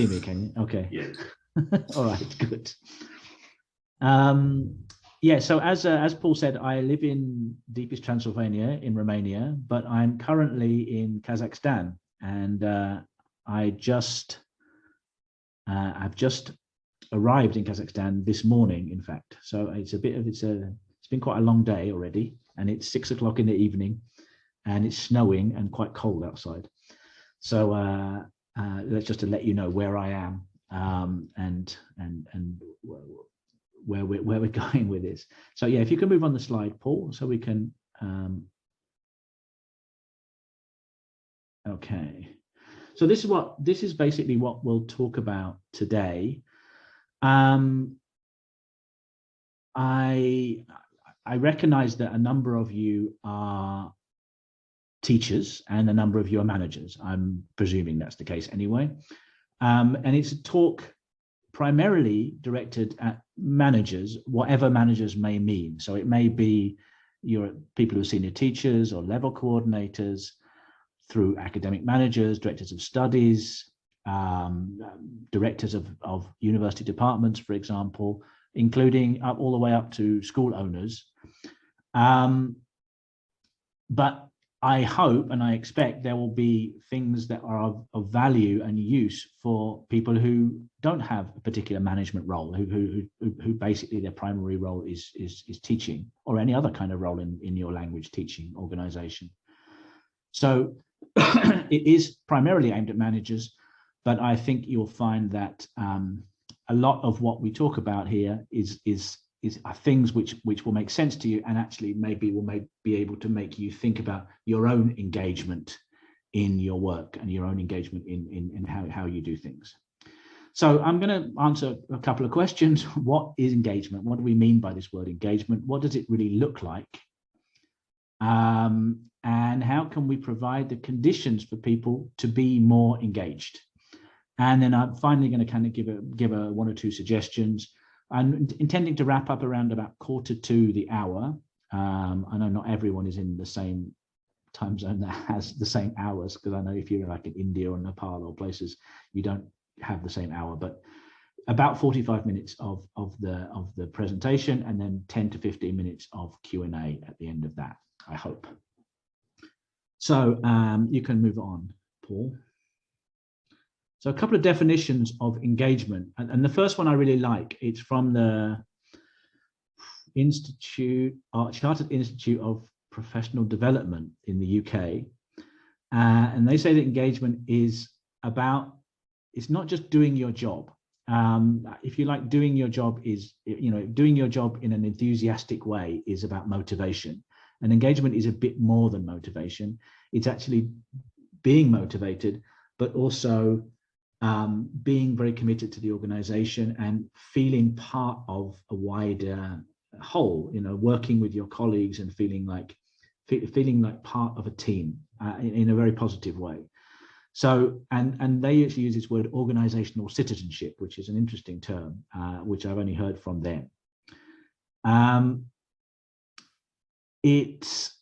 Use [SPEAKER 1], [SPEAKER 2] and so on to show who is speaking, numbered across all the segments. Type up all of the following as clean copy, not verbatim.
[SPEAKER 1] See me, can you? Okay.
[SPEAKER 2] Yeah.
[SPEAKER 1] All right, good. Yeah, so as Paul said, I live in deepest Transylvania in Romania, but I'm currently in Kazakhstan, and I've just arrived in Kazakhstan this morning, in fact. So it's been quite a long day already, and it's 6 o'clock in the evening, and it's snowing and quite cold outside. So that's just to let you know where I am, and where we're going with this. So yeah, if you can move on the slide, Paul, so we can. Okay, so this is basically what we'll talk about today. I recognize that a number of you are teachers and a number of you are managers. I'm presuming that's the case anyway. And it's a talk primarily directed at managers, whatever managers may mean. So it may be your people who are senior teachers or level coordinators, through academic managers, directors of studies, directors of university departments, for example, including all the way up to school owners. But I hope and I expect there will be things that are of value and use for people who don't have a particular management role, who basically their primary role is teaching, or any other kind of role in your language teaching organization. So it is primarily aimed at managers, but I think you'll find that a lot of what we talk about here are things which will make sense to you, and actually maybe will be able to make you think about your own engagement in your work and your own engagement in how you do things. So I'm going to answer a couple of questions. What is engagement? What do we mean by this word engagement? What does it really look like? And how can we provide the conditions for people to be more engaged? And then I'm finally going to kind of give a one or two suggestions. I'm intending to wrap up around about 1:45 the hour. I know not everyone is in the same time zone that has the same hours, because I know if you're like in India or Nepal or places, you don't have the same hour, but about 45 minutes of the presentation, and then 10 to 15 minutes of Q&A at the end of that, I hope. So you can move on, Paul. So a couple of definitions of engagement, and the first one I really like. It's from the Chartered Institute of Professional Development in the UK, and they say that engagement is about, it's not just doing your job. If you like, doing your job is, doing your job in an enthusiastic way is about motivation. And engagement is a bit more than motivation. It's actually being motivated, but also being very committed to the organization and feeling part of a wider whole, working with your colleagues and feeling like part of a team in a very positive way. So, and they actually use this word organizational citizenship, which is an interesting term, which I've only heard from them. It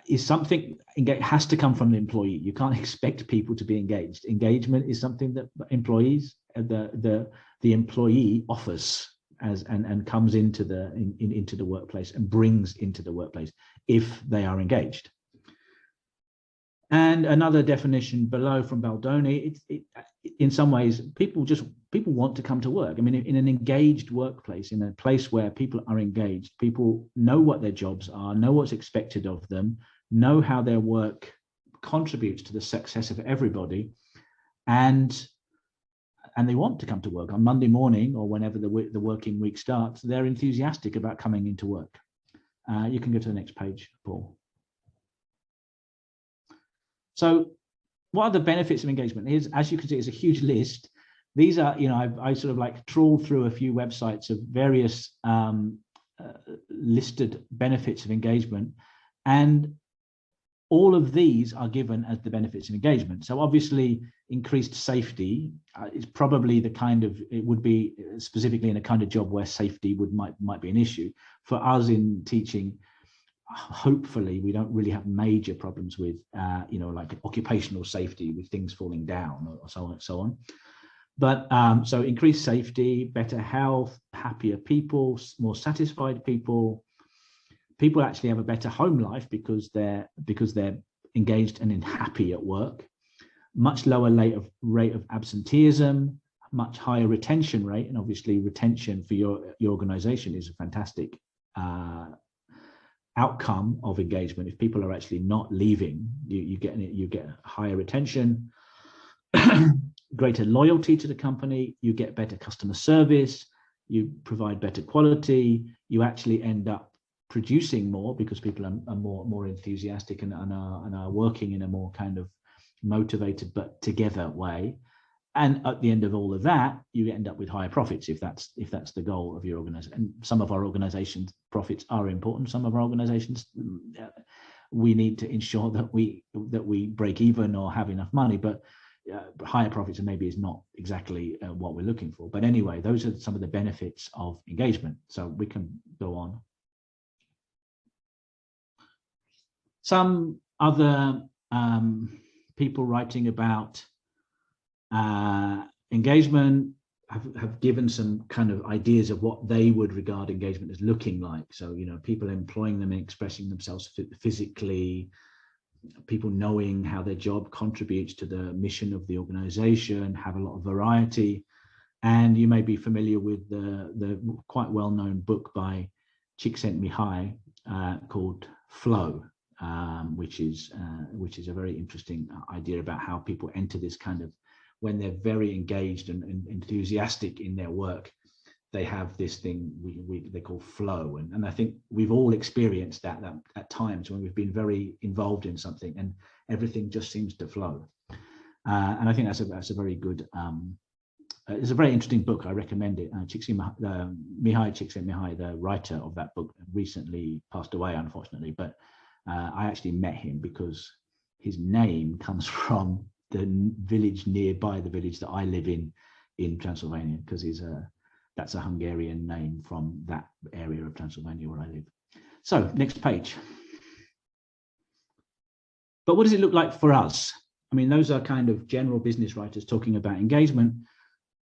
[SPEAKER 1] is something, it has to come from the employee. You can't expect people to be engaged. Engagement is something that employees, the employee offers and comes into the workplace and brings into the workplace if they are engaged. And another definition below from Baldoni, in some ways, people want to come to work. I mean, in an engaged workplace, in a place where people are engaged, people know what their jobs are, know what's expected of them, know how their work contributes to the success of everybody, and they want to come to work on Monday morning or whenever the working week starts. They're enthusiastic about coming into work. You can go to the next page, Paul. So what are the benefits of engagement? Here's, as you can see, it's a huge list. These are, I sort of like trawled through a few websites of various listed benefits of engagement, and all of these are given as the benefits of engagement. So obviously increased safety is probably the kind of, it would be specifically in a kind of job where safety might be an issue. For us in teaching, hopefully we don't really have major problems with, like occupational safety, with things falling down or so on and so on. But so increased safety, better health, happier people, more satisfied people. People actually have a better home life because they're engaged and happy at work. Much lower rate of absenteeism, much higher retention rate, and obviously retention for your organization is a fantastic outcome of engagement. If people are actually not leaving, you get higher retention, greater loyalty to the company, you get better customer service, you provide better quality, you actually end up producing more because people are more enthusiastic and are working in a more kind of motivated but together way. And at the end of all of that, you end up with higher profits if that's the goal of your organization. And some of our organizations' profits are important. Some of our organizations, we need to ensure that we break even or have enough money, but higher profits maybe is not exactly what we're looking for. But anyway, those are some of the benefits of engagement. So we can go on. Some other people writing about engagement have given some kind of ideas of what they would regard engagement as looking like. So, people employing them and expressing themselves physically, people knowing how their job contributes to the mission of the organization, have a lot of variety. And you may be familiar with the quite well-known book by Csikszentmihalyi called Flow, which is a very interesting idea about how people enter this kind of, when they're very engaged and enthusiastic in their work, they have this thing they call flow. And I think we've all experienced that at times when we've been very involved in something and everything just seems to flow. And I think that's a very good, it's a very interesting book. I recommend it. Csikszentmihalyi, the writer of that book, recently passed away, unfortunately, but I actually met him because his name comes from the village nearby the village that I live in Transylvania, because that's a Hungarian name from that area of Transylvania where I live. So next page. But what does it look like for us? I mean, those are kind of general business writers talking about engagement.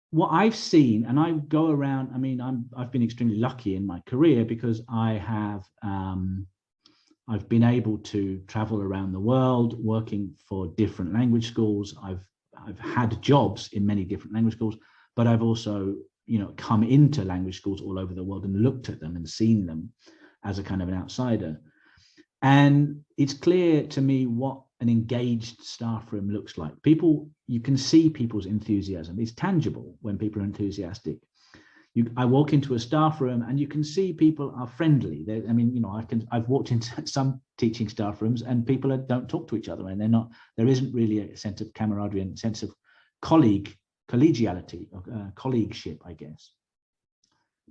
[SPEAKER 1] What I've seen, and I go around, I mean, I've been extremely lucky in my career because I've been able to travel around the world working for different language schools. I've had jobs in many different language schools, but I've also, come into language schools all over the world and looked at them and seen them as a kind of an outsider. And it's clear to me what an engaged staff room looks like. You can see people's enthusiasm. It's tangible when people are enthusiastic. I walk into a staff room and you can see people are friendly. I've walked into some teaching staff rooms and people don't talk to each other, and there isn't really a sense of camaraderie and sense of collegiality, colleagueship, I guess.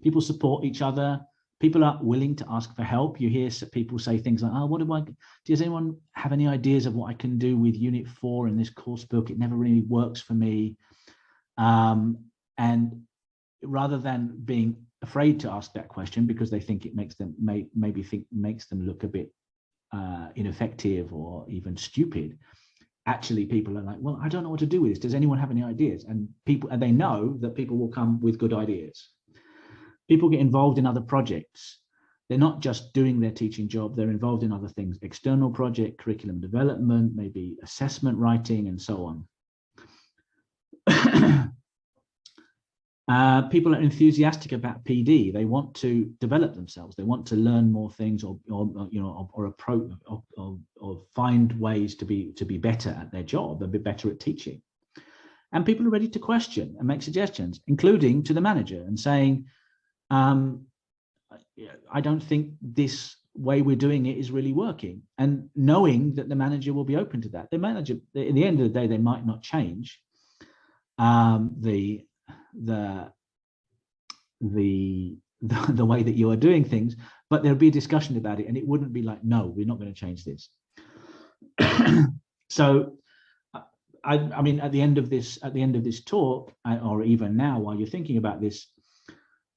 [SPEAKER 1] People support each other. People are willing to ask for help. You hear people say things like, does anyone have any ideas of what I can do with Unit 4 in this course book? It never really works for me. And rather than being afraid to ask that question because they think it makes them makes them look a bit ineffective or even stupid, actually people are like, well, I don't know what to do with this. Does anyone have any ideas? And they know that people will come with good ideas. People get involved in other projects. They're not just doing their teaching job, they're involved in other things, external project, curriculum development, maybe assessment writing, and so on. People are enthusiastic about PD. They want to develop themselves. They want to learn more things, or find ways to be better at their job and be better at teaching. And people are ready to question and make suggestions, including to the manager, and saying, I don't think this way we're doing it is really working. And knowing that the manager will be open to that. The manager, at the end of the day, they might not change the way that you are doing things, but there'll be a discussion about it, and it wouldn't be like, no, we're not going to change this. So I mean, at the end of this talk, or even now while you're thinking about this,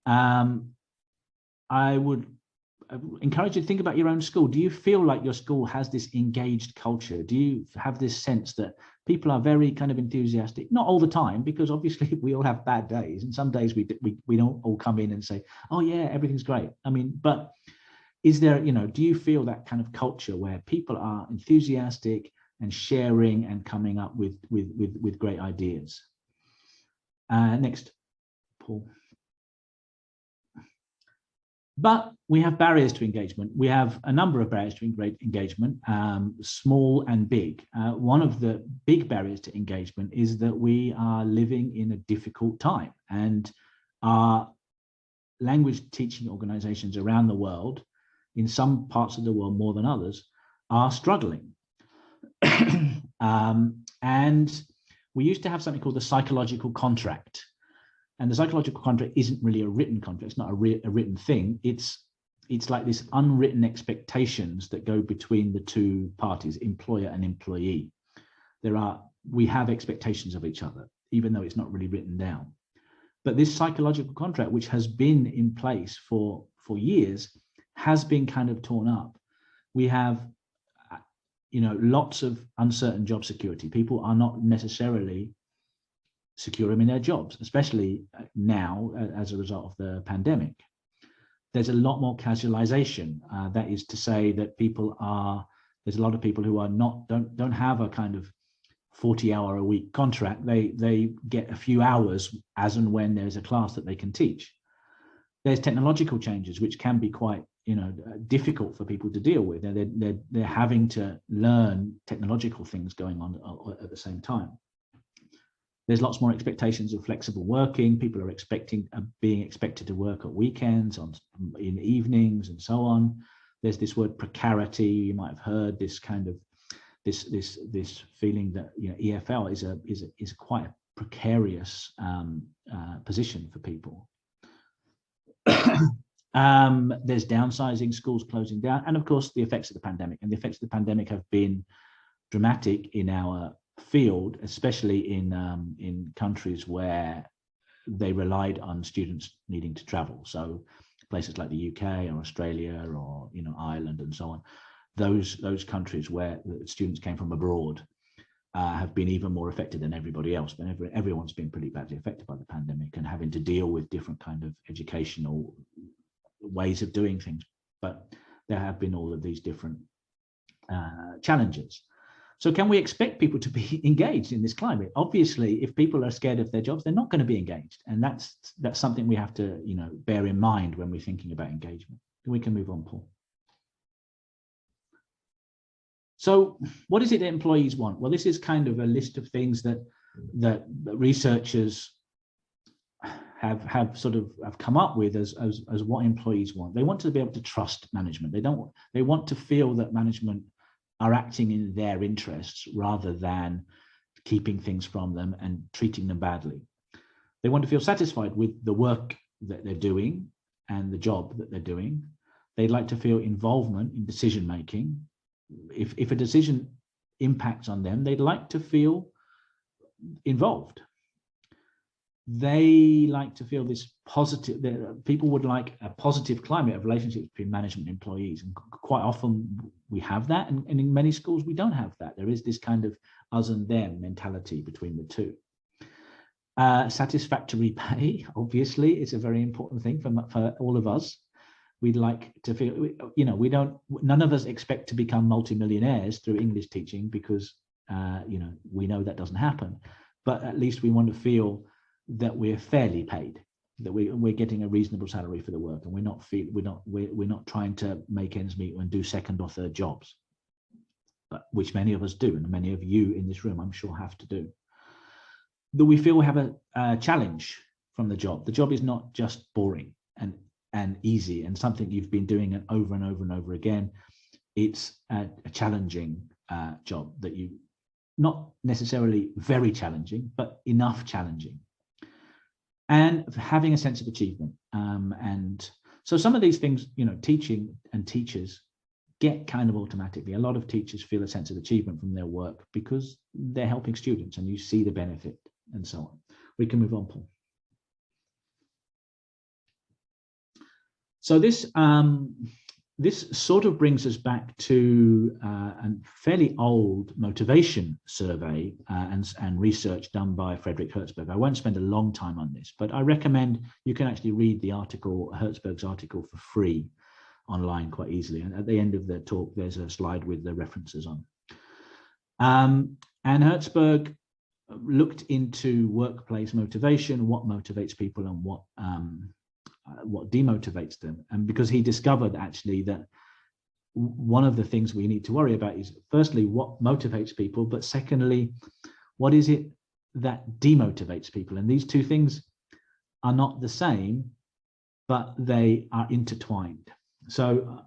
[SPEAKER 1] I would encourage you to think about your own school. Do you feel like your school has this engaged culture? Do you have this sense that people are very kind of enthusiastic? Not all the time, because obviously we all have bad days, and some days we don't all come in and say, oh yeah, everything's great. I mean, but is there, do you feel that kind of culture where people are enthusiastic and sharing and coming up with great ideas? Next, Paul. But we have barriers to engagement. We have a number of barriers to engagement, small and big. One of the big barriers to engagement is that we are living in a difficult time, and our language teaching organizations around the world, in some parts of the world more than others, are struggling. And we used to have something called the psychological contract. And the psychological contract isn't really a written contract. It's not a written thing. It's like this unwritten expectations that go between the two parties, employer and employee. We have expectations of each other, even though it's not really written down. But this psychological contract, which has been in place for years, has been kind of torn up. We have, lots of uncertain job security. People are not necessarily secure in their jobs, especially now as a result of the pandemic. There's a lot more casualization. That is to say that there's a lot of people who are don't have a kind of 40-hour-a-week contract. They get a few hours as and when there's a class that they can teach. There's technological changes which can be quite difficult for people to deal with. They're having to learn technological things going on at the same time. There's lots more expectations of flexible working. People are being expected to work at weekends, in evenings, and so on. There's this word precarity. You might have heard this kind of this feeling that EFL is quite a precarious position for people. There's downsizing, schools closing down, and of course the effects of the pandemic. And the effects of the pandemic have been dramatic in our field, especially in countries where they relied on students needing to travel. So places like the UK or Australia or Ireland and so on. Those countries where the students came from abroad have been even more affected than everybody else. But everyone's been pretty badly affected by the pandemic and having to deal with different kind of educational ways of doing things. But there have been all of these different challenges. So can we expect people to be engaged in this climate? Obviously, if people are scared of their jobs, they're not going to be engaged. And that's something we have to, bear in mind when we're thinking about engagement. We can move on, Paul. So what is it that employees want? Well, this is kind of a list of things that researchers have come up with as what employees want. They want to be able to trust management. They want to feel that management are acting in their interests rather than keeping things from them and treating them badly. They want to feel satisfied with the work that they're doing and the job that they're doing. They'd like to feel involvement in decision making. If a decision impacts on them, they'd like to feel involved. They like to feel this positive, people would like a positive climate of relationships between management and employees. And quite often we have that. And in many schools, we don't have that. There is this kind of us and them mentality between the two. Satisfactory pay, obviously, is a very important thing for all of us. We'd like to feel, none of us expect to become multimillionaires through English teaching because, we know that doesn't happen. But at least we want to feel that we're fairly paid, that we're getting a reasonable salary for the work, and we're not trying to make ends meet and do second or third jobs, but which many of us do, and many of you in this room, I'm sure, have to do. That we feel we have a challenge from the job. The job is not just boring and easy and something you've been doing it over and over and over again. It's a challenging job that you, not necessarily very challenging, but enough challenging. And having a sense of achievement. And so some of these things, teaching and teachers get kind of automatically. A lot of teachers feel a sense of achievement from their work because they're helping students and you see the benefit and so on. We can move on, Paul. So this this sort of brings us back to a fairly old motivation survey and research done by Frederick Herzberg. I won't spend a long time on this, but I recommend you can actually read the article, Herzberg's article, for free online quite easily. And at the end of the talk, there's a slide with the references on. And Herzberg looked into workplace motivation, what motivates people and what demotivates them. And because he discovered actually that one of the things we need to worry about is firstly what motivates people, but secondly, what is it that demotivates people? And these two things are not the same, but they are intertwined. So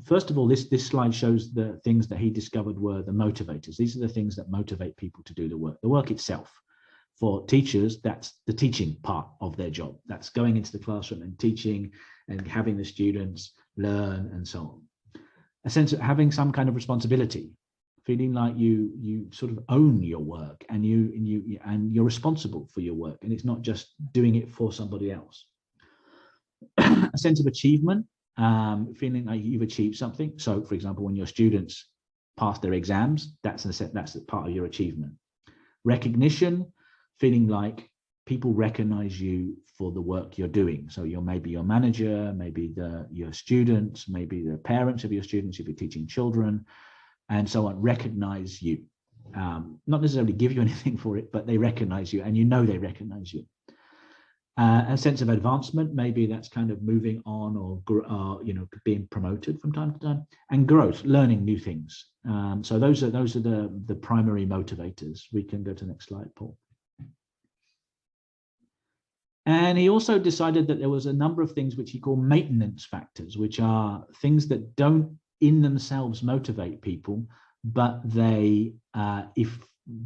[SPEAKER 1] first of all, this slide shows the things that he discovered were the motivators. These are the things that motivate people to do the work itself. For teachers, that's the teaching part of their job. That's going into the classroom and teaching and having the students learn and so on. A sense of having some kind of responsibility, feeling like you sort of own your work and you're responsible for your work, and it's not just doing it for somebody else. A sense of achievement, feeling like you've achieved something. So, for example, when your students pass their exams, that's part of your achievement. Recognition, feeling like people recognize you for the work you're doing. So maybe your manager, maybe your students, maybe the parents of your students if you're teaching children, and so on, recognize you. Not necessarily give you anything for it, but they recognize you, and you know they recognize you. A sense of advancement, maybe that's kind of moving on or being promoted from time to time, and growth, learning new things. So those are the primary motivators. We can go to the next slide, Paul. And he also decided that there was a number of things which he called maintenance factors, which are things that don't in themselves motivate people, but they, if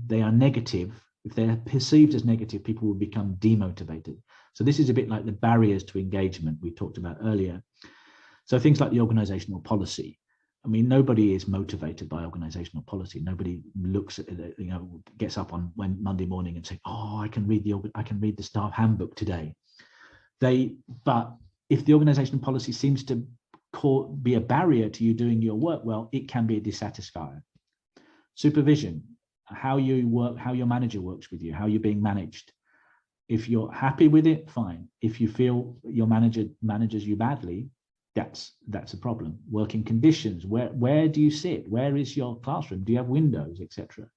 [SPEAKER 1] they are negative, if they're perceived as negative, people will become demotivated. So this is a bit like the barriers to engagement we talked about earlier. So things like the organizational policy. I mean, nobody is motivated by organizational policy. Nobody looks at it, gets up on Monday morning and say, "Oh, I can read the staff handbook today." But if the organizational policy seems to be a barrier to you doing your work well, it can be a dissatisfier. Supervision, how you work, how your manager works with you, how you're being managed. If you're happy with it, fine. If you feel your manager manages you badly, that's a problem. Working conditions, where do you sit? Where is your classroom? Do you have windows, etc.?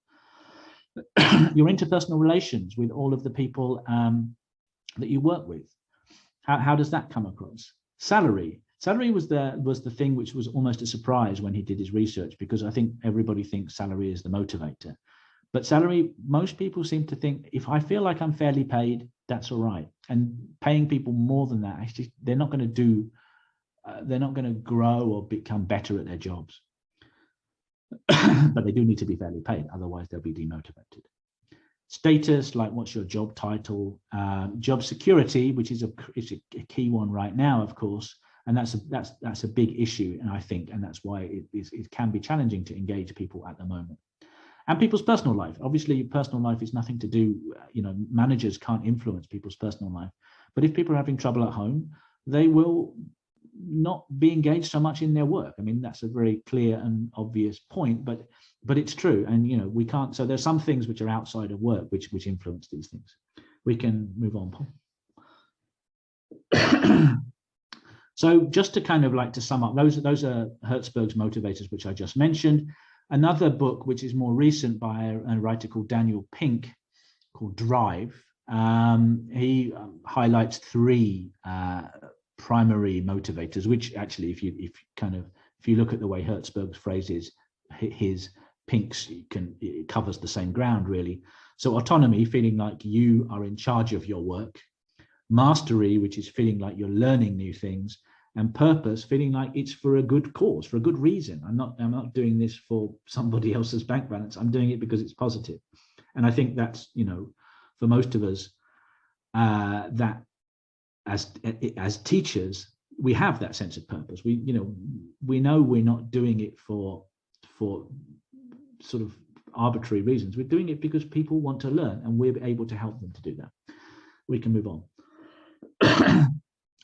[SPEAKER 1] Your interpersonal relations with all of the people that you work with. How does that come across? Salary was the thing which was almost a surprise when he did his research, because I think everybody thinks salary is the motivator. But salary, most people seem to think, if I feel like I'm fairly paid, that's all right. And paying people more than that, actually, they're not going to grow or become better at their jobs. But they do need to be fairly paid, otherwise they'll be demotivated. Status, like what's your job title, job security, which is a key one right now, of course, and that's a big issue, and I think, and that's why it can be challenging to engage people at the moment. And people's personal life. Obviously, personal life is nothing to do, managers can't influence people's personal life. But if people are having trouble at home, they will not be engaged so much in their work. I mean, that's a very clear and obvious point, but it's true. And, we can't, so there's some things which are outside of work which influence these things. We can move on, Paul. So just to kind of like to sum up, those are Herzberg's motivators, which I just mentioned. Another book, which is more recent, by a writer called Daniel Pink, called Drive. He highlights three primary motivators, which actually, if you look at the way Herzberg's phrases, his Pink's it covers the same ground really. So autonomy, feeling like you are in charge of your work. Mastery, which is feeling like you're learning new things. And purpose, feeling like it's for a good cause, for a good reason. I'm not doing this for somebody else's bank balance. I'm doing it because it's positive. And I think that's, for most of us, that as teachers, we have that sense of purpose. We know we're not doing it for sort of arbitrary reasons. We're doing it because people want to learn, and we're able to help them to do that. We can move on.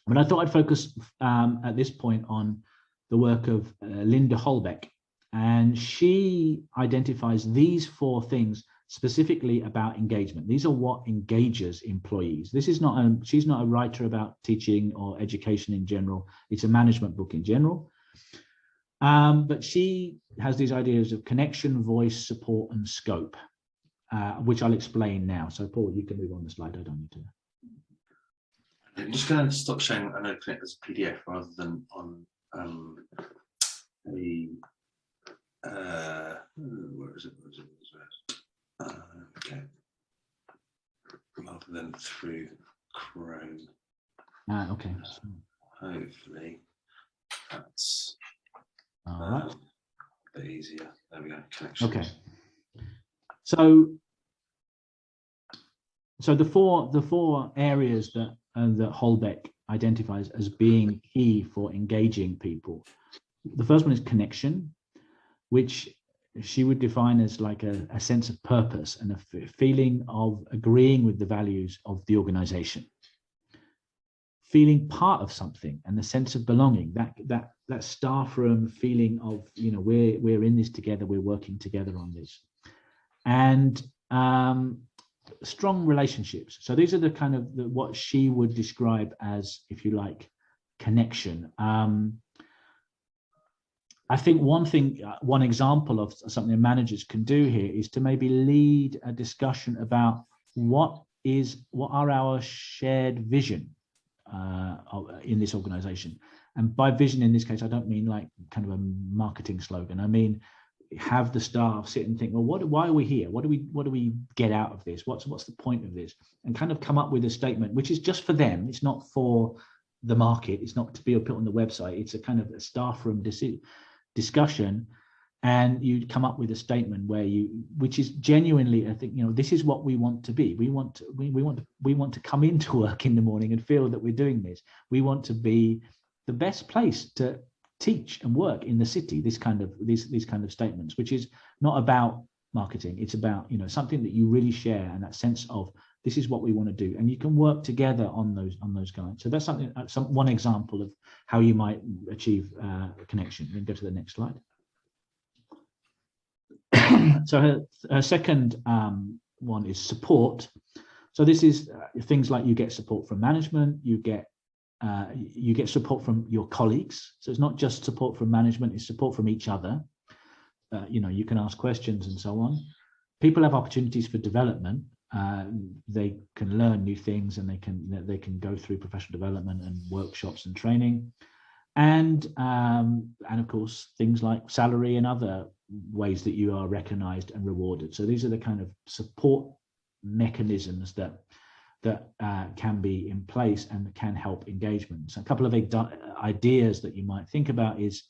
[SPEAKER 1] But I thought I'd focus at this point on the work of Linda Holbeck, and she identifies these 4 things specifically about engagement. These are what engages employees. This is not she's not a writer about teaching or education in general. It's a management book in general. But she has these ideas of connection, voice, support, and scope, which I'll explain now. So Paul, you can move on the slide. I don't need to.
[SPEAKER 2] I'm just going to stop sharing and open it as a PDF rather than on the where is it? Okay. Rather than through Chrome.
[SPEAKER 1] Okay.
[SPEAKER 2] Hopefully that's
[SPEAKER 1] all right.
[SPEAKER 2] A bit easier. There we go. Connection.
[SPEAKER 1] Okay. So the four areas that Holbeck identifies as being key for engaging people. The first one is connection, which she would define as like a sense of purpose and a feeling of agreeing with the values of the organization. Feeling part of something and the sense of belonging, that staff room feeling of, you know, we're in this together, we're working together on this. And strong relationships. So these are the kind of what she would describe as, if you like, connection. I think one example of something managers can do here is to maybe lead a discussion about what are our shared vision in this organization. And by vision in this case, I don't mean like kind of a marketing slogan. I mean, have the staff sit and think, well, why are we here? What do we get out of this? What's the point of this? And kind of come up with a statement which is just for them. It's not for the market. It's not to be put on the website. It's a kind of a staff room discussion, and you come up with a statement which is genuinely, I think, you know, this is what we want to be. We want to come into work in the morning and feel that we're doing this. We want to be the best place to teach and work in the city. These kind of statements, which is not about marketing. It's about, you know, something that you really share, and that sense of this is what we want to do, and you can work together on those guides. So that's something, one example of how you might achieve connection. Then go to the next slide. So her second one is support. So this is things like you get support from management, you get support from your colleagues. So it's not just support from management, it's support from each other. You know, you can ask questions and so on. People have opportunities for development. They can learn new things, and they can go through professional development and workshops and training, and of course things like salary and other ways that you are recognized and rewarded. So these are the kind of support mechanisms that can be in place and can help engagement. So a couple of ideas that you might think about is,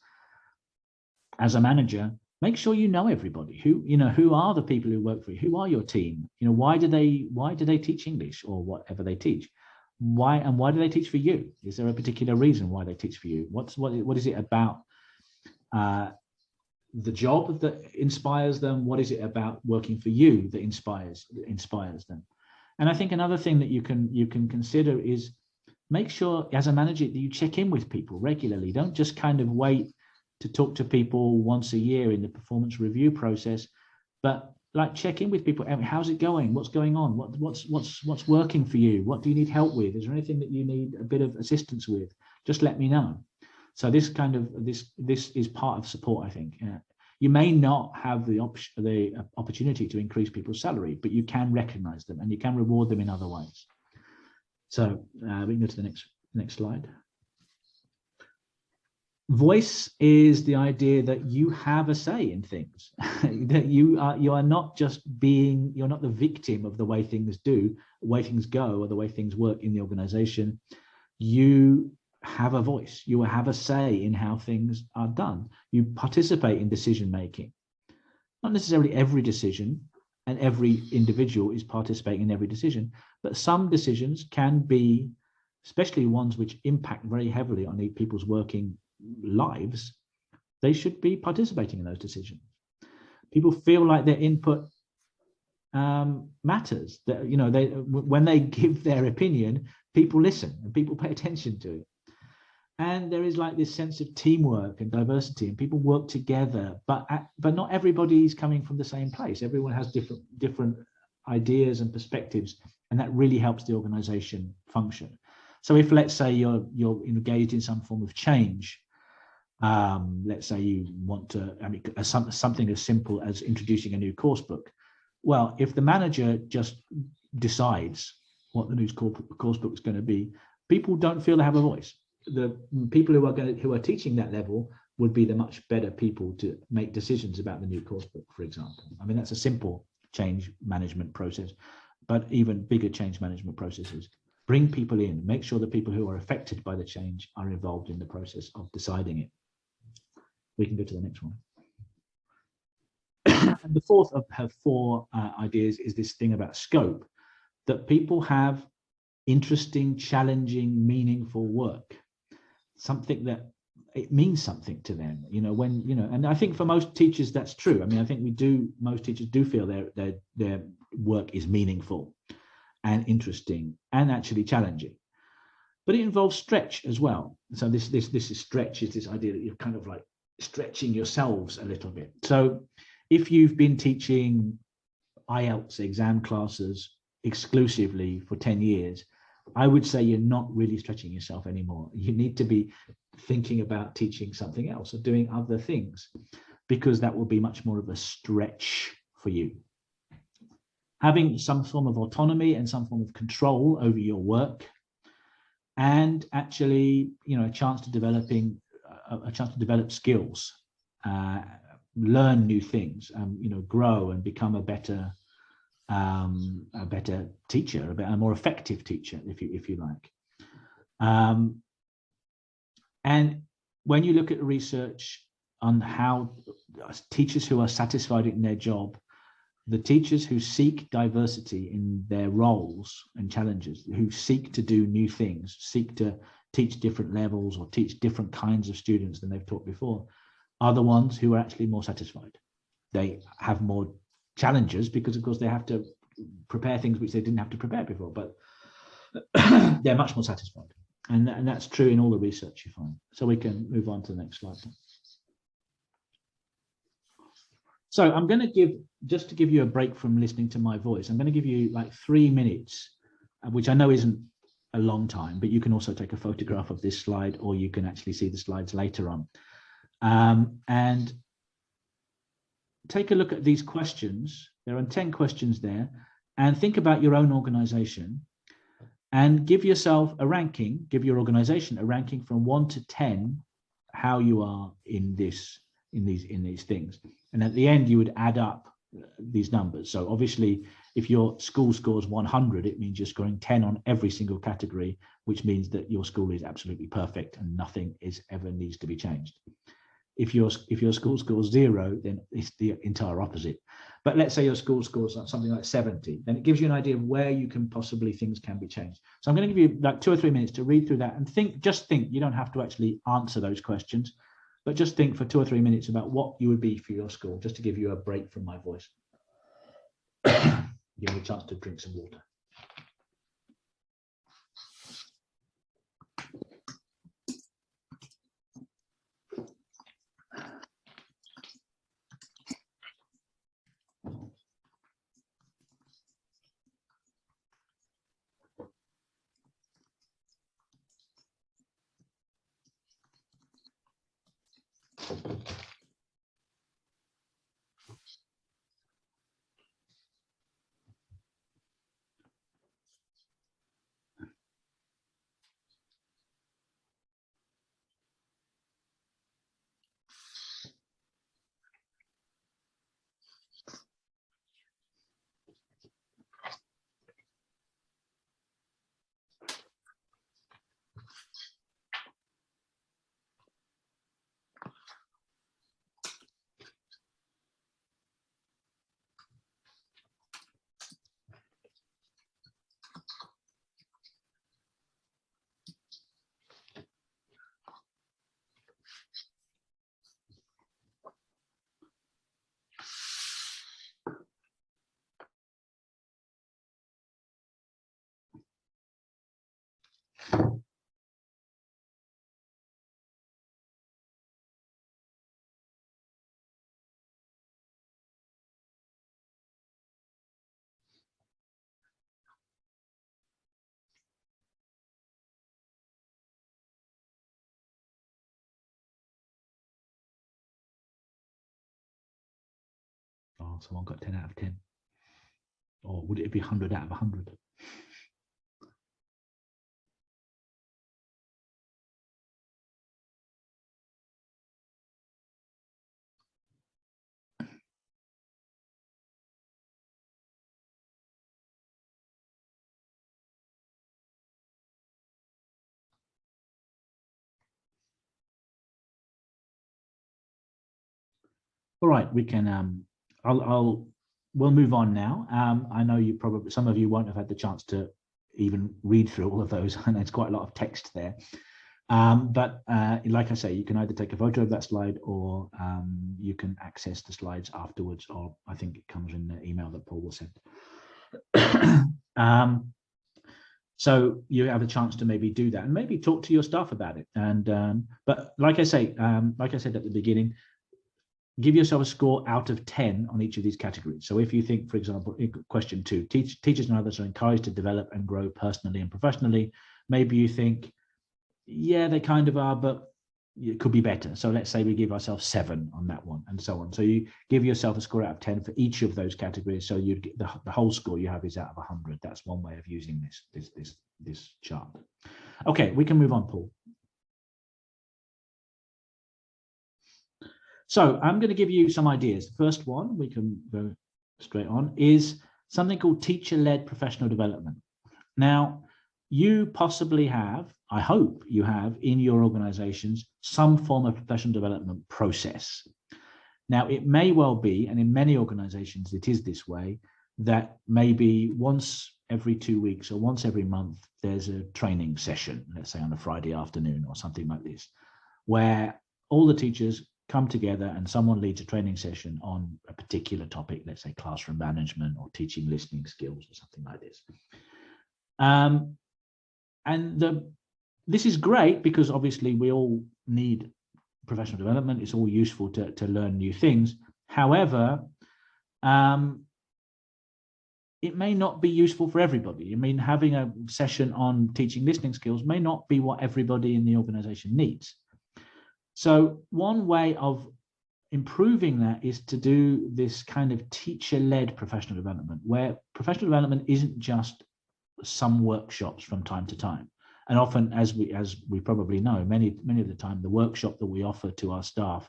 [SPEAKER 1] as a manager, make sure you know everybody. Who are the people who work for you? Who are your team? You know, why do they teach English or whatever they teach? Why do they teach for you? Is there a particular reason why they teach for you? What is it about the job that inspires them? What is it about working for you that inspires them? And I think another thing that you can consider is make sure as a manager that you check in with people regularly. Don't just kind of wait to talk to people once a year in the performance review process, but like check in with people. How's it going? What's going on? What's working for you? What do you need help with? Is there anything that you need a bit of assistance with? Just let me know. So this is part of support, I think. You may not have the opportunity to increase people's salary, but you can recognize them and you can reward them in other ways. So we can go to the next slide. Voice is the idea that you have a say in things, that you are not just you're not the victim of the way things go, or the way things work in the organization. You have a voice, you have a say in how things are done. You participate in decision making. Not necessarily every decision, and every individual is participating in every decision, but some decisions can be, especially ones which impact very heavily on people's working lives, they should be participating in those decisions. People feel like their input matters. That, you know, when they give their opinion, people listen and people pay attention to it. And there is like this sense of teamwork and diversity, and people work together, but not everybody's coming from the same place. Everyone has different ideas and perspectives, and that really helps the organization function. So if, let's say, you're engaged in some form of change, let's say you want to, I mean, something as simple as introducing a new course book. Well, if the manager just decides what the new course book is going to be, people don't feel they have a voice. The people who are teaching that level would be the much better people to make decisions about the new course book, for example. I mean, that's a simple change management process, but even bigger change management processes. Bring people in, make sure the people who are affected by the change are involved in the process of deciding it. We can go to the next one. And the fourth of her four ideas is this thing about scope, that people have interesting, challenging, meaningful work, something that it means something to them, when, and I think for most teachers that's true. I mean, I think most teachers do feel their work is meaningful and interesting and actually challenging, but it involves stretch as well. So this is stretch, is this idea that you're kind of like stretching yourselves a little bit. So if you've been teaching IELTS exam classes exclusively for 10 years, I would say you're not really stretching yourself anymore. You need to be thinking about teaching something else or doing other things, because that will be much more of a stretch for you. Having some form of autonomy and some form of control over your work, and actually, a chance to develop skills, learn new things, grow and become a better teacher, a more effective teacher, if you like. And when you look at research on how teachers who are satisfied in their job, the teachers who seek diversity in their roles and challenges, who seek to do new things, seek to teach different levels or teach different kinds of students than they've taught before, are the ones who are actually more satisfied. They have more challenges because, of course, they have to prepare things which they didn't have to prepare before, but they're much more satisfied. And that's true in all the research you find. So we can move on to the next slide. So I'm going to just to give you a break from listening to my voice, I'm going to give you like 3 minutes, which I know isn't a long time, but you can also take a photograph of this slide, or you can actually see the slides later on. And take a look at these questions. There are 10 questions there, and think about your own organization and give yourself a ranking, give your organization a ranking from 1 to 10, how you are in these things. And at the end, you would add up these numbers. So obviously, if your school scores 100, it means you're scoring 10 on every single category, which means that your school is absolutely perfect and nothing ever needs to be changed. If your school scores 0, then it's the entire opposite. But let's say your school scores something like 70, then it gives you an idea of where things can be changed. So I'm going to give you like 2 or 3 minutes to read through that and just think. You don't have to actually answer those questions, but just think for 2 or 3 minutes about what you would be for your school, just to give you a break from my voice. Give you a chance to drink some water. Oh, someone got 10 out of 10. Or would it be 100 out of 100? All right, we can. We'll move on now. I know you probably, some of you won't have had the chance to even read through all of those. I know it's quite a lot of text there. But like I say, you can either take a photo of that slide or you can access the slides afterwards, or I think it comes in the email that Paul will send. So you have a chance to maybe do that and maybe talk to your staff about it. And but like I said at the beginning, give yourself a score out of 10 on each of these categories. So if you think, for example, question 2, teachers and others are encouraged to develop and grow personally and professionally, maybe you think, yeah, they kind of are, but it could be better. So let's say we give ourselves 7 on that one, and so on. So you give yourself a score out of 10 for each of those categories. So you get the whole score you have is out of 100. That's one way of using this chart. Okay, we can move on, Paul. So I'm going to give you some ideas. The first one, we can go straight on, is something called teacher-led professional development. Now, you possibly have, I hope you have in your organizations, some form of professional development process. Now, it may well be, and in many organizations it is this way, that maybe once every 2 weeks or once every month, there's a training session, let's say on a Friday afternoon or something like this, where all the teachers come together and someone leads a training session on a particular topic, let's say classroom management or teaching listening skills or something like this. This is great because obviously we all need professional development. It's all useful to learn new things. However, it may not be useful for everybody. I mean, having a session on teaching listening skills may not be what everybody in the organization needs. So one way of improving that is to do this kind of teacher-led professional development, where professional development isn't just some workshops from time to time. And often, as we probably know, many of the time, the workshop that we offer to our staff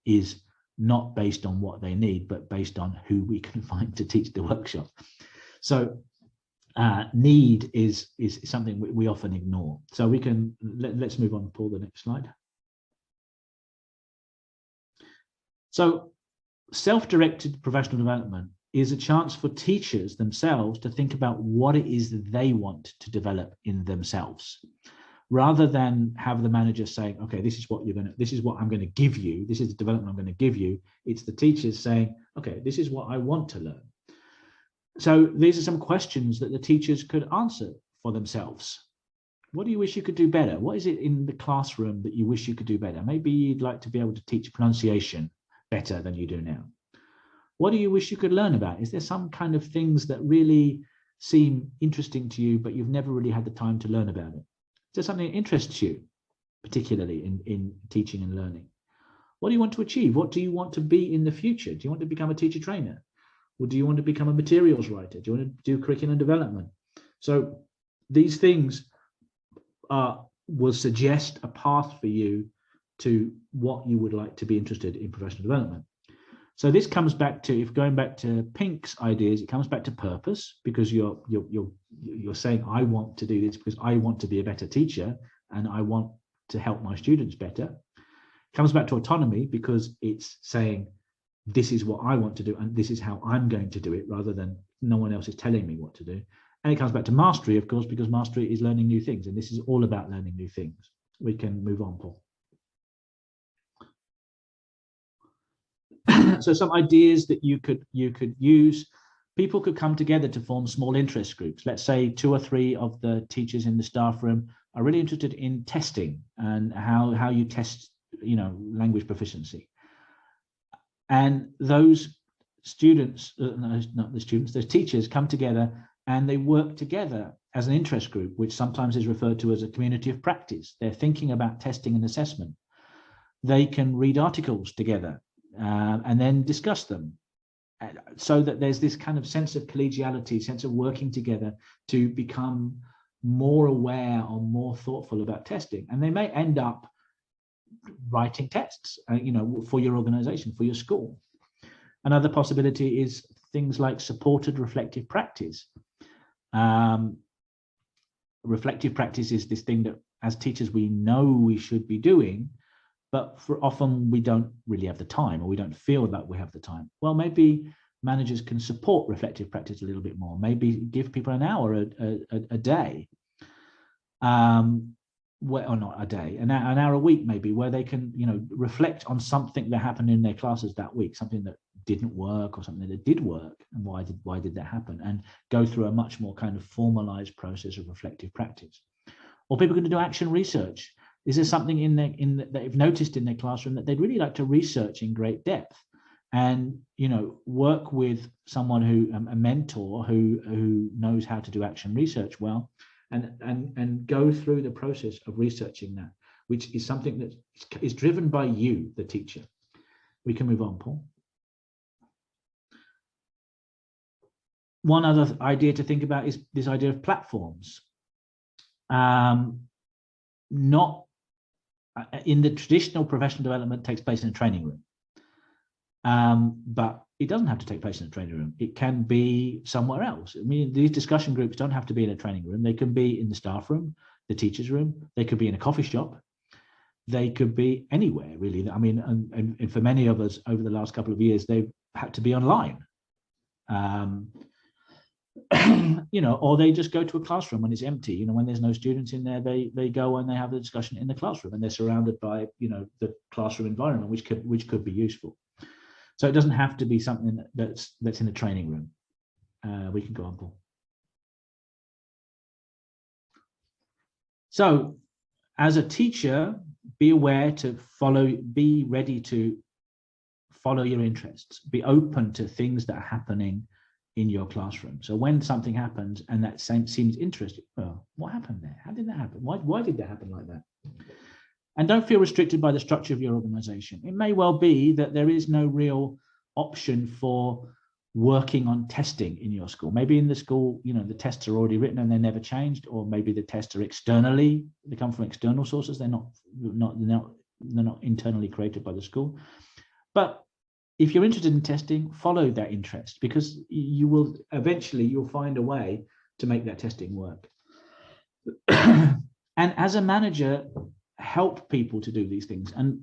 [SPEAKER 1] is not based on what they need, but based on who we can find to teach the workshop. So need is something we often ignore. So we can, let's move on, Paul, the next slide. So self-directed professional development is a chance for teachers themselves to think about what it is that they want to develop in themselves, rather than have the manager saying, okay, this is what I'm going to give you. This is the development I'm going to give you. It's the teachers saying, okay, this is what I want to learn. So these are some questions that the teachers could answer for themselves. What do you wish you could do better? What is it in the classroom that you wish you could do better? Maybe you'd like to be able to teach pronunciation better than you do now. What do you wish you could learn about? Is there some kind of things that really seem interesting to you, but you've never really had the time to learn about it? Is there something that interests you, particularly in teaching and learning? What do you want to achieve? What do you want to be in the future? Do you want to become a teacher trainer? Or do you want to become a materials writer? Do you want to do curriculum development? So these things will suggest a path for you to what you would like to be interested in professional development. So this comes back to, if going back to Pink's ideas, it comes back to purpose, because you're saying, I want to do this because I want to be a better teacher and I want to help my students better. It comes back to autonomy, because it's saying, this is what I want to do and this is how I'm going to do it, rather than no one else is telling me what to do. And it comes back to mastery, of course, because mastery is learning new things, and this is all about learning new things. We can move on, Paul. So some ideas that you could use: people could come together to form small interest groups. Let's say 2 or 3 of the teachers in the staff room are really interested in testing and how you test, language proficiency. And those students, those teachers come together and they work together as an interest group, which sometimes is referred to as a community of practice. They're thinking about testing and assessment. They can read articles together and then discuss them. so that there's this kind of sense of collegiality, sense of working together to become more aware or more thoughtful about testing. And they may end up writing tests, for your organization, for your school. Another possibility is things like supported reflective practice. Reflective practice is this thing that as teachers we know we should be doing, but often we don't really have the time, or we don't feel that we have the time. Well, maybe managers can support reflective practice a little bit more. Maybe give people an hour a day, or not a day, an hour a week maybe, where they can reflect on something that happened in their classes that week, something that didn't work or something that did work, and why did that happen, and go through a much more kind of formalized process of reflective practice. Or people can do action research. Is there something that they've noticed in their classroom that they'd really like to research in great depth, and work with someone a mentor who knows how to do action research well, and go through the process of researching that, which is something that is driven by you, the teacher. We can move on, Paul. One other idea to think about is this idea of platforms. Not in the traditional professional development takes place in a training room, but it doesn't have to take place in a training room. It can be somewhere else. I mean, these discussion groups don't have to be in a training room. They can be in the staff room, the teacher's room. They could be in a coffee shop. They could be anywhere, really. I mean, and for many of us over the last couple of years, they've had to be online. Or they just go to a classroom when it's empty. When there's no students in there, they go and they have the discussion in the classroom, and they're surrounded by the classroom environment, which could be useful. So it doesn't have to be something that's in a training room. We can go on, Paul. So as a teacher, be aware to be ready to follow your interests, be open to things that are happening in your classroom. So when something happens and that seems interesting, well, what happened there? How did that happen? Why did that happen like that? And don't feel restricted by the structure of your organization. It may well be that there is no real option for working on testing in your school. Maybe in the school, the tests are already written and they're never changed, or maybe the tests are they come from external sources. They're not internally created by the school. But if you're interested in testing, follow that interest, because you'll find a way to make that testing work. And as a manager, help people to do these things and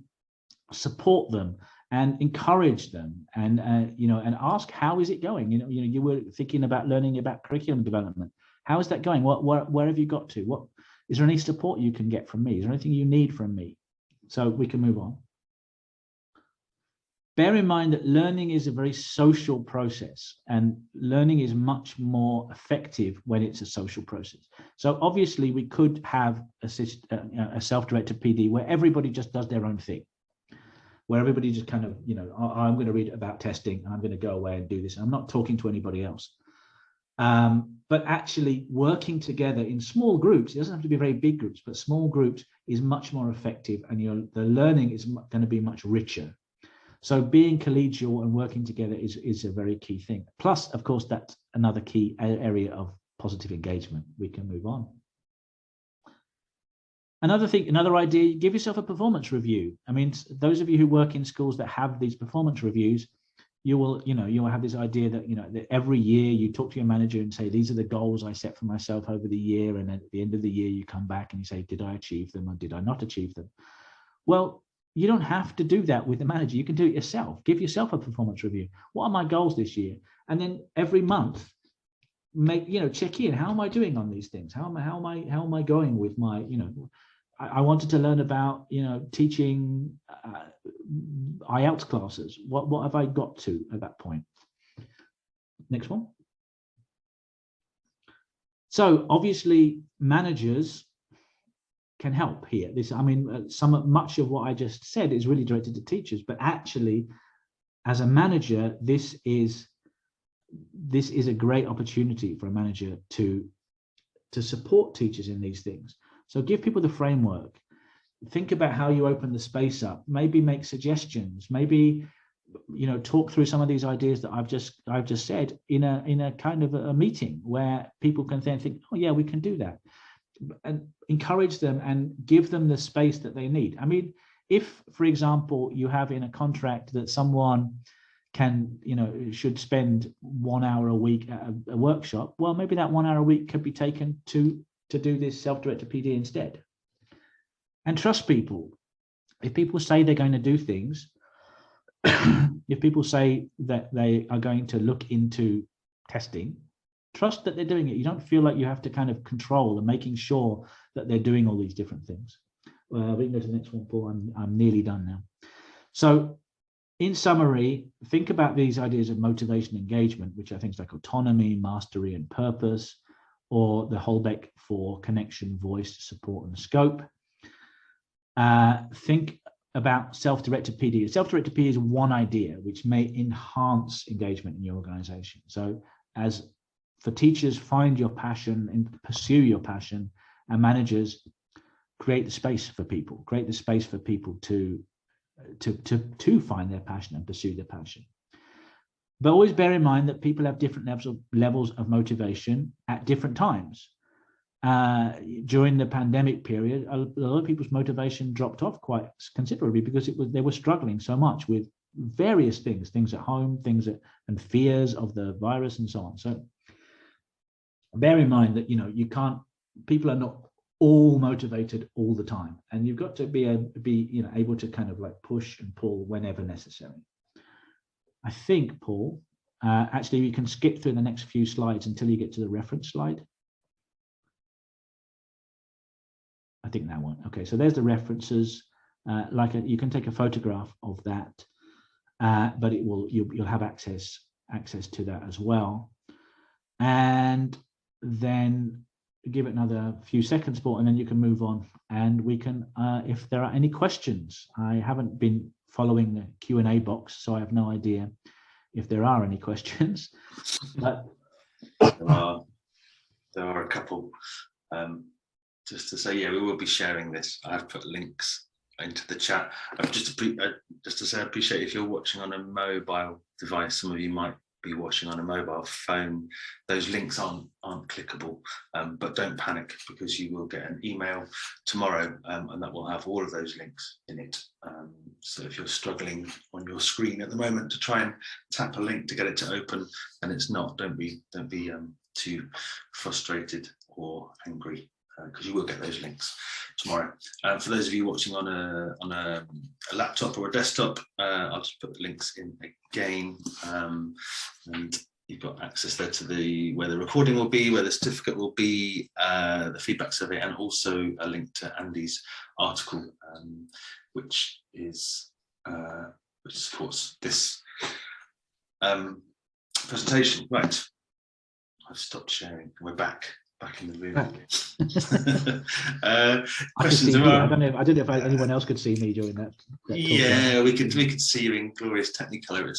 [SPEAKER 1] support them and encourage them, and and ask, how is it going? You were thinking about learning about curriculum development. How is that going? Where have you got to? What is there any support you can get from me? Is there anything you need from me? So we can move on. Bear in mind that learning is a very social process, and learning is much more effective when it's a social process. So obviously we could have a self-directed PD where everybody just does their own thing, where everybody just kind of, I'm going to read about testing, I'm going to go away and do this. I'm not talking to anybody else. But actually working together in small groups, it doesn't have to be very big groups, but small groups is much more effective, and the learning is going to be much richer. So being collegial and working together is a very key thing. Plus, of course, that's another key area of positive engagement. We can move on. Another idea, give yourself a performance review. I mean, those of you who work in schools that have these performance reviews, you will have this idea that, that every year you talk to your manager and say, these are the goals I set for myself over the year. And then at the end of the year, you come back and you say, did I achieve them or did I not achieve them? Well, you don't have to do that with the manager. You can do it yourself. Give yourself a performance review. What are my goals this year? And then every month, check in. How am I doing on these things? How am I going with my, I wanted to learn about, teaching IELTS classes. What have I got to at that point? Next one. So obviously managers can help here. Much of what I just said is really directed to teachers, but actually, as a manager, this is a great opportunity for a manager to support teachers in these things. So give people the framework. Think about how you open the space up. Maybe make suggestions. Maybe talk through some of these ideas that I've just said in a kind of a meeting where people can then think, oh yeah, we can do that, and encourage them and give them the space that they need. I mean, if, for example, you have in a contract that someone should spend 1 hour a week at a workshop, well, maybe that 1 hour a week could be taken to do this self-directed PD instead. And trust people. If people say they're going to do things, if people say that they are going to look into testing, trust that they're doing it. You don't feel like you have to kind of control and making sure that they're doing all these different things. Well, we can go to the next one, Paul. I'm nearly done now. So in summary, think about these ideas of motivation, engagement, which are things like autonomy, mastery, and purpose, or the Holbeck for connection, voice, support, and scope. Think about self-directed PD. Self-directed PD is one idea which may enhance engagement in your organization. So as for teachers, find your passion and pursue your passion, and managers, create the space for people, to find their passion and pursue their passion. But always bear in mind that people have different levels of motivation at different times. During the pandemic period, a lot of people's motivation dropped off quite considerably because they were struggling so much with various things at home, and fears of the virus and so on. So bear in mind that people are not all motivated all the time, and you've got to be able to kind of like push and pull whenever necessary. I think, Paul, actually we can skip through the next few slides until you get to the reference slide. I think that one. Okay, so there's the references. You can take a photograph of that, but you'll have access to that as well. And then give it another few seconds, Paul, and then you can move on. And we can, if there are any questions, I haven't been following the Q&A box, so I have no idea if there are any questions. But
[SPEAKER 2] there are a couple. Just to say, yeah, we will be sharing this. I've put links into the chat. Just to say, I appreciate if you're watching on a mobile device. Some of you might be watching on a mobile phone. Those links aren't clickable, but don't panic, because you will get an email tomorrow, and that will have all of those links in it. So if you're struggling on your screen at the moment to try and tap a link to get it to open and it's not, don't be too frustrated or angry, because you will get those links tomorrow. For those of you watching on a laptop or a desktop, I'll just put the links in again, and you've got access there to where the recording will be, where the certificate will be, the feedback survey, and also a link to Andy's article, which supports this presentation. Right, I've stopped sharing. We're back in the room. Questions?
[SPEAKER 1] I don't know if anyone else could see me during that
[SPEAKER 2] yeah, we could see you in glorious Technicolor. It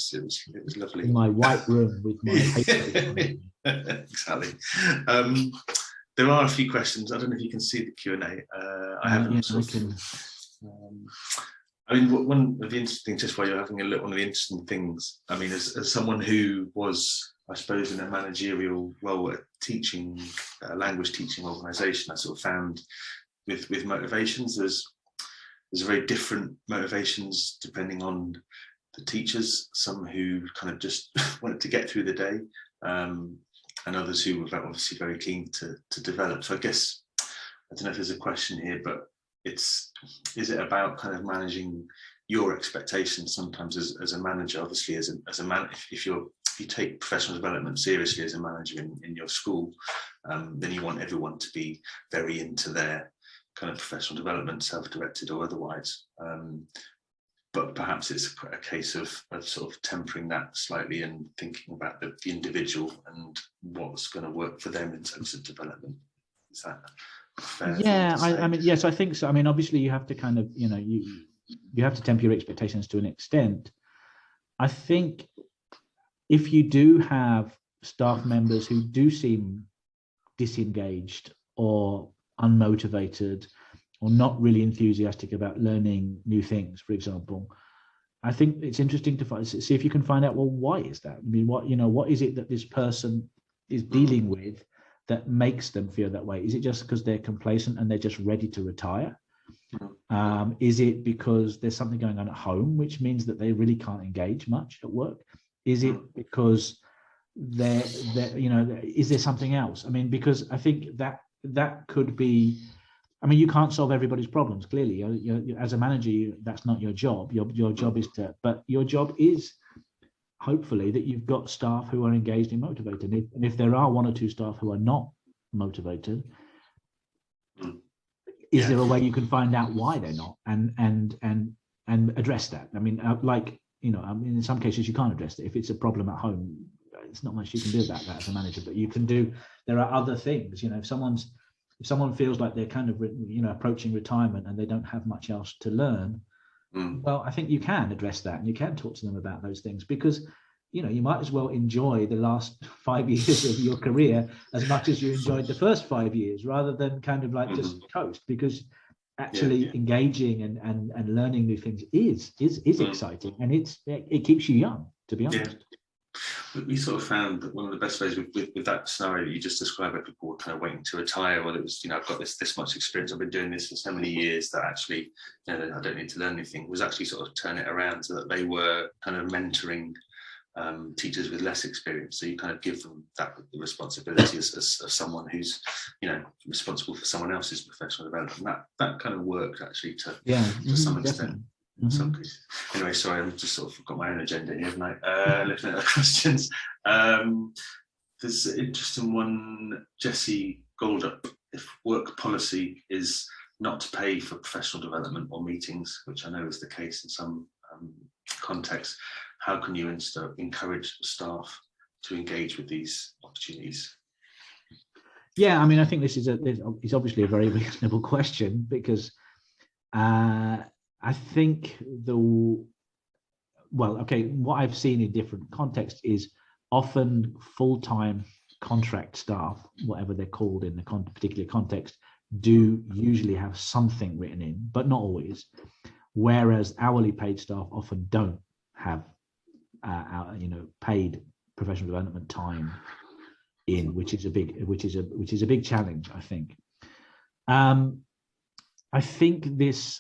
[SPEAKER 2] was lovely.
[SPEAKER 1] In my white room with my paper.
[SPEAKER 2] Exactly. There are a few questions. I don't know if you can see the Q&A. I haven't. I mean, one of the interesting, just while you're having a look, one of the interesting things, I mean, as someone who was, I suppose, in a managerial role at teaching, language teaching organisation, I sort of found with motivations, there's very different motivations depending on the teachers. Some who kind of just wanted to get through the day, and others who were obviously very keen to develop. So I guess, I don't know if there's a question here, but is it about kind of managing your expectations sometimes as a manager? Obviously, as a man, if you take professional development seriously as a manager in your school, then you want everyone to be very into their kind of professional development, self-directed or otherwise. But perhaps it's a case of sort of tempering that slightly and thinking about the individual and what's going to work for them in terms of development. Is that fair?
[SPEAKER 1] Yeah, I mean, yes, I think so. I mean, obviously you have to kind of, you have to temper your expectations to an extent. I think if you do have staff members who do seem disengaged or unmotivated or not really enthusiastic about learning new things, for example, I think it's interesting to see if you can find out, well, why is that? I mean, what is it that this person is dealing with that makes them feel that way? Is it just because they're complacent and they're just ready to retire? Is it because there's something going on at home, which means that they really can't engage much at work? Is it because is there something else? I mean, because I think that could be, I mean, you can't solve everybody's problems. Clearly, you're, as a manager, that's not your job. Your job is but your job is hopefully that you've got staff who are engaged and motivated. And if there are one or two staff who are not motivated, is there a way you can find out why they're not and address that? I mean, in some cases you can't address it. If it's a problem at home, it's not much you can do about that as a manager, but you can do, there are other things, if someone feels like they're kind of, approaching retirement and they don't have much else to learn, well, I think you can address that and you can talk to them about those things, because, you might as well enjoy the last 5 years of your career as much as you enjoyed the first 5 years, rather than kind of like just coast, because actually engaging and learning new things is exciting, and it keeps you young, to be honest.
[SPEAKER 2] We sort of found that one of the best ways with that scenario that you just described, where people were kind of waiting to retire, or it was, I've got this much experience, I've been doing this for so many years that actually, I don't need to learn anything, was actually sort of turn it around so that they were kind of mentoring teachers with less experience. So you kind of give them the responsibility as someone who's, responsible for someone else's professional development. That kind of worked actually to some extent. Anyway, sorry, I'm just sort of got my own agenda here, haven't I? Looking at the questions. There's an interesting one, Jesse Goldup. If work policy is not to pay for professional development or meetings, which I know is the case in some contexts, how can you encourage staff to engage with these opportunities?
[SPEAKER 1] Yeah, I mean, I think this is it's obviously a very reasonable question, because I think what I've seen in different contexts is often full-time contract staff, whatever they're called in the particular context, do usually have something written in, but not always. Whereas hourly paid staff often don't have, paid professional development time in, which is a big challenge, I think. I think this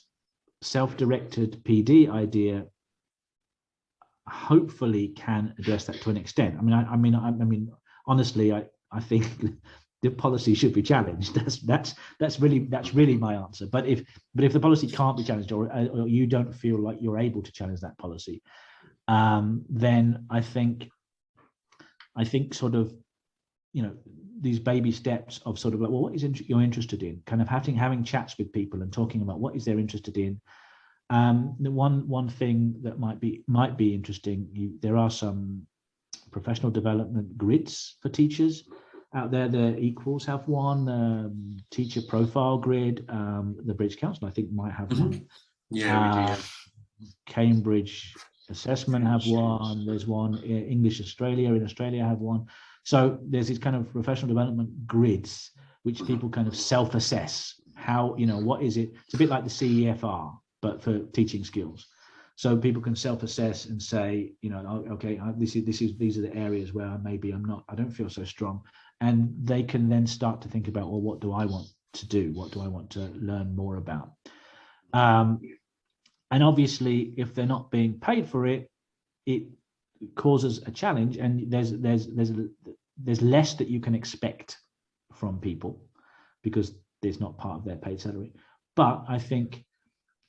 [SPEAKER 1] self-directed PD idea hopefully can address that to an extent. I mean, honestly, I think the policy should be challenged. That's really my answer. But if the policy can't be challenged, or you don't feel like you're able to challenge that policy, then I think sort of, these baby steps of sort of like, well, what is you're interested in? Kind of having chats with people and talking about what is they're interested in. The one thing that might be interesting, there are some professional development grids for teachers out there. The Equals have one, teacher profile grid. The British Council, I think, might have one.
[SPEAKER 2] Yeah, we do.
[SPEAKER 1] Cambridge Assessment have one. There's one. English Australia in Australia have one. So there's these kind of professional development grids which people kind of self-assess. How, what is it? It's a bit like the CEFR, but for teaching skills. So people can self-assess and say, okay, these are the areas where I don't feel so strong. And they can then start to think about, well, what do I want to do? What do I want to learn more about? And obviously, if they're not being paid for it, it causes a challenge, and there's less that you can expect from people because it's not part of their paid salary. But I think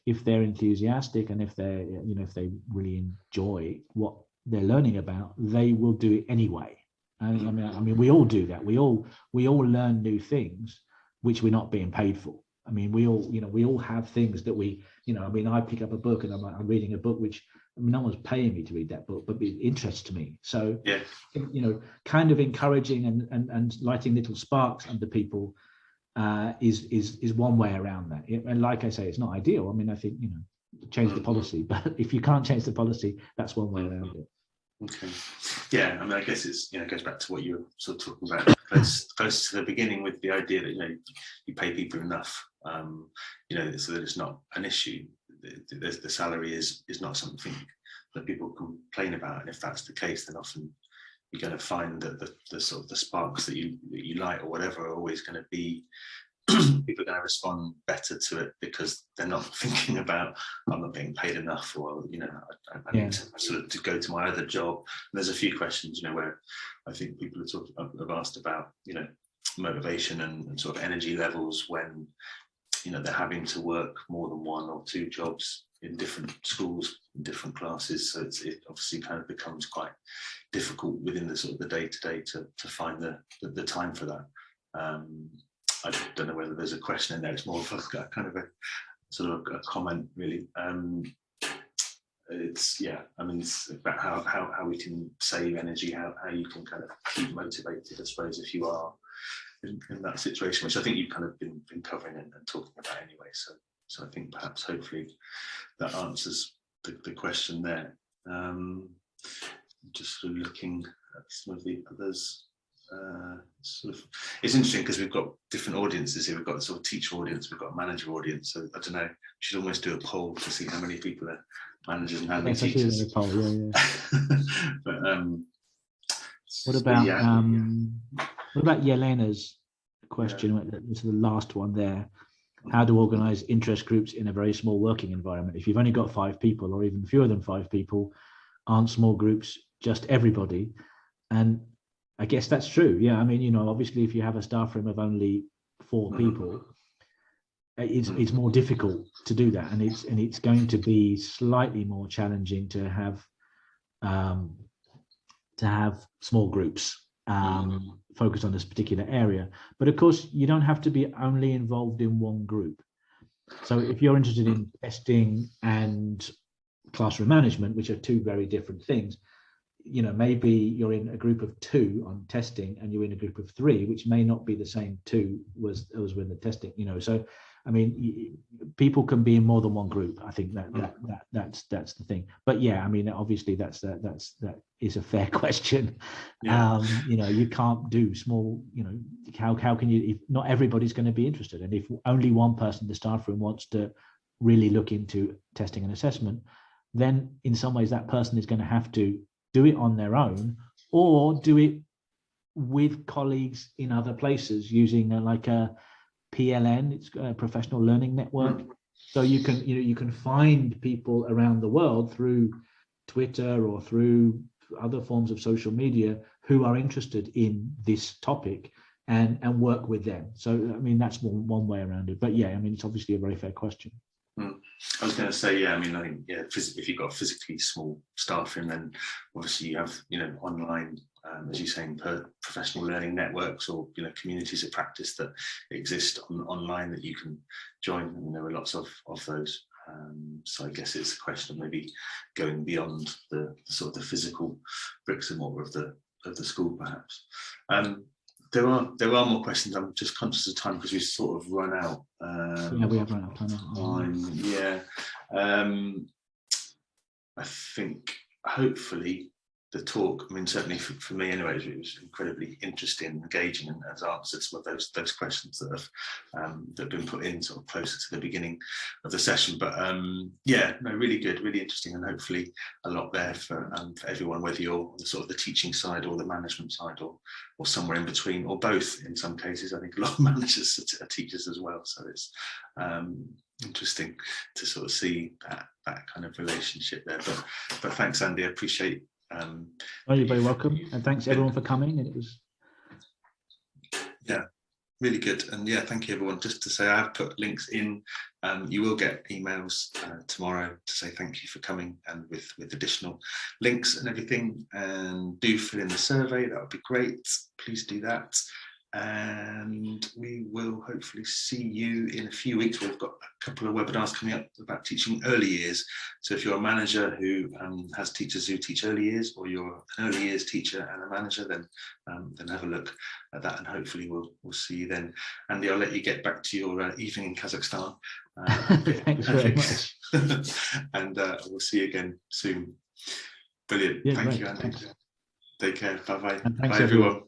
[SPEAKER 1] if they're enthusiastic and if they're, if they really enjoy what they're learning about, they will do it anyway. I mean, we all do that. We all learn new things which we're not being paid for. I mean, we all have things that I pick up a book and I'm reading a book which, no one's paying me to read that book, but it interests me. So, kind of encouraging and lighting little sparks under people is one way around that. And like I say, it's not ideal. I mean, I think, change the policy, but if you can't change the policy, that's one way around it.
[SPEAKER 2] Okay. Yeah, I mean, I guess it's, it goes back to what you were sort of talking about close to the beginning, with the idea that, you pay people enough, so that it's not an issue. The salary is not something that people complain about, and if that's the case, then often you're going to find that the sort of the sparks that you light or whatever are always going to be people are going to respond better to it, because they're not thinking about, I'm not being paid enough, or I need to sort of to go to my other job. And there's a few questions where I think people have asked about motivation and sort of energy levels when they're having to work more than one or two jobs in different schools, in different classes. So it obviously kind of becomes quite difficult within the sort of the day-to-day to find the time for that. I don't know whether there's a question in there. It's more of a kind of a sort of a comment, really. It's about how we can save energy, how you can kind of keep motivated, I suppose, if you are in that situation, which I think you've kind of been covering and talking about anyway. So I think perhaps hopefully that answers the question there. Just sort of looking at some of the others. It's interesting because we've got different audiences here. We've got a sort of teacher audience, we've got a manager audience. So I don't know, we should almost do a poll to see how many people are managers and how many teachers.
[SPEAKER 1] Poll,
[SPEAKER 2] But
[SPEAKER 1] what about Yelena's question? This is the last one there. How to organize interest groups in a very small working environment? If you've only got 5 people, or even fewer than 5 people, aren't small groups just everybody? And I guess that's true. Yeah, I mean, obviously, if you have a staff room of only 4 people, it's more difficult to do that, and it's going to be slightly more challenging to have small groups focused on this particular area. But of course, you don't have to be only involved in one group. So if you're interested in testing and classroom management, which are 2 very different things, maybe you're in a group of 2 on testing, and you're in a group of 3, which may not be the same 2 as with the testing. So I mean, people can be in more than one group. I think that's the thing. But yeah, I mean, obviously that is a fair question.
[SPEAKER 2] Yeah.
[SPEAKER 1] You can't do small. How can you? If not everybody's going to be interested, and if only one person in the staff room wants to really look into testing and assessment, then in some ways that person is going to have to do it on their own, or do it with colleagues in other places using like a PLN, it's a professional learning network. So you can find people around the world through Twitter or through other forms of social media who are interested in this topic and work with them. So I mean, that's one way around it. But yeah, I mean, it's obviously a very fair question.
[SPEAKER 2] I was going to say, I think if you've got a physically small staff room, then obviously you have online, as you're saying, professional learning networks or communities of practice that exist online that you can join, and there are lots of those. So I guess it's a question of maybe going beyond the sort of the physical bricks and mortar of the school, perhaps. There are more questions. I'm just conscious of time because we've sort of run out.
[SPEAKER 1] We have run out of time.
[SPEAKER 2] Yeah. I think hopefully the talk, I mean, certainly for me anyway, it was incredibly interesting, engaging, and has answered some of those questions that have been put in sort of closer to the beginning of the session. But really good, really interesting, and hopefully a lot there for everyone, whether you're on the sort of the teaching side or the management side, or somewhere in between, or both in some cases. I think a lot of managers are teachers as well, so it's interesting to sort of see that kind of relationship there. But thanks, Andy. I appreciate.
[SPEAKER 1] You're very welcome, and thanks everyone for coming. And it was
[SPEAKER 2] really good. And thank you everyone. Just to say, I have put links in. You will get emails tomorrow to say thank you for coming, and with additional links and everything. And do fill in the survey, that would be great. Please do that. And we will hopefully see you in a few weeks. We've got a couple of webinars coming up about teaching early years. So if you're a manager who has teachers who teach early years, or you're an early years teacher and a manager, then have a look at that, and hopefully we'll see you then. Andy, I'll let you get back to your evening in Kazakhstan.
[SPEAKER 1] Thanks very much.
[SPEAKER 2] And we'll see you again soon. Brilliant. Thank you, Andy. Take care. Bye-bye. Bye, everyone.